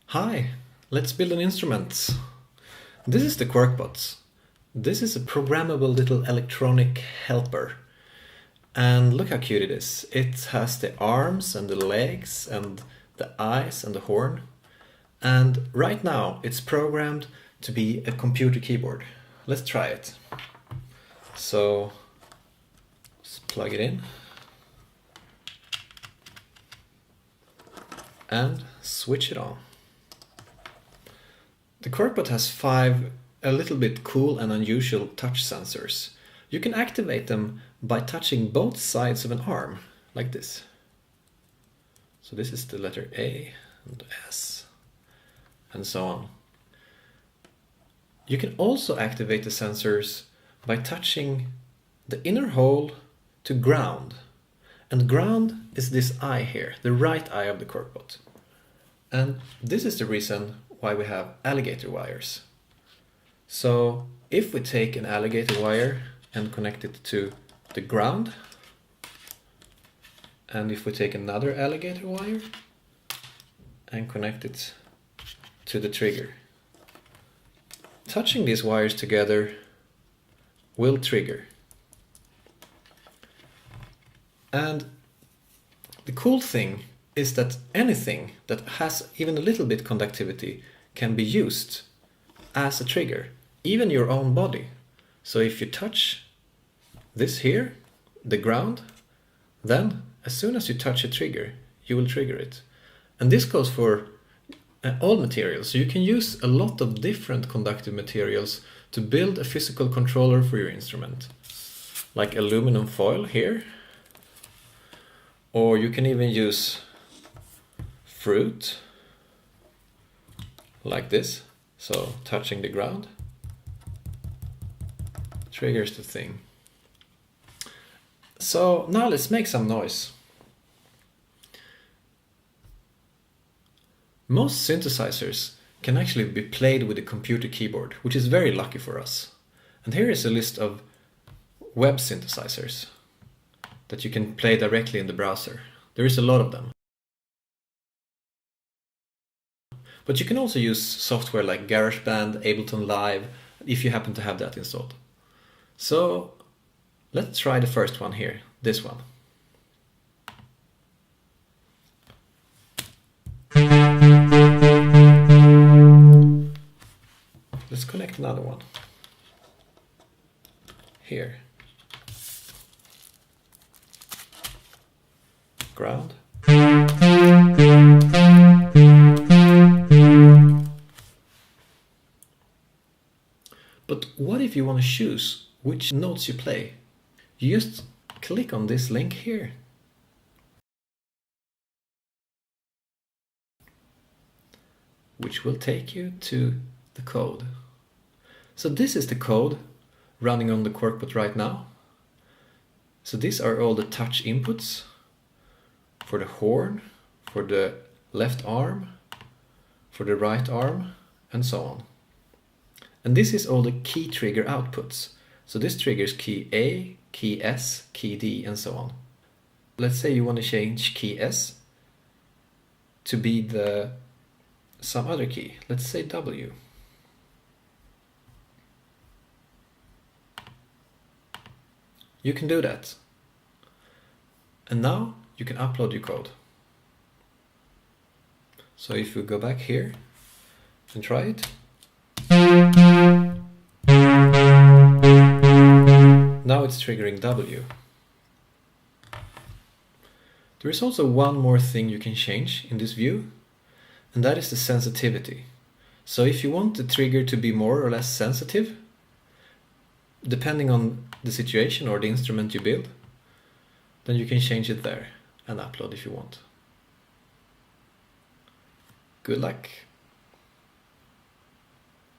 Hi, let's build an instrument. This is the Quirkbot. This is a programmable little electronic helper. And look how cute it is. It has the arms and the legs and the eyes and the horn. And right now it's programmed to be a computer keyboard. Let's try it. So let's plug it in and switch it on. The Quirkbot has 5 a little bit cool and unusual touch sensors. You can activate them by touching both sides of an arm, like this. So this is the letter A and S, and so on. You can also activate the sensors by touching the inner hole to ground. And ground is this eye here, the right eye of the Quirkbot. And this is the reason why we have alligator wires. So if we take an alligator wire and connect it to the ground, and if we take another alligator wire and connect it to the trigger, touching these wires together will trigger. And the cool thing is that anything that has even a little bit conductivity can be used as a trigger, even your own body. So if you touch this here, the ground, then as soon as you touch a trigger, you will trigger it. And this goes for all materials. So you can use a lot of different conductive materials to build a physical controller for your instrument, like aluminum foil here, or you can even use fruit like this. So touching the ground triggers the thing. So now let's make some noise. Most synthesizers can actually be played with a computer keyboard, which is very lucky for us. And here is a list of web synthesizers that you can play directly in the browser. There is a lot of them. But you can also use software like GarageBand, Ableton Live, if you happen to have that installed. So let's try the first one here, this one. Let's connect another one. Here. Ground. But what if you want to choose which notes you play? You just click on this link here. Which will take you to the code. So this is the code running on the Quirkbot right now. So these are all the touch inputs for the horn, for the left arm, for the right arm, and so on. And this is all the key trigger outputs. So this triggers key A, key S, key D, and so on. Let's say you want to change key S to be some other key. Let's say W. You can do that. And now you can upload your code. So if we go back here and try it. Now it's triggering W. There is also one more thing you can change in this view, and that is the sensitivity. So if you want the trigger to be more or less sensitive, depending on the situation or the instrument you build, then you can change it there and upload if you want. Good luck!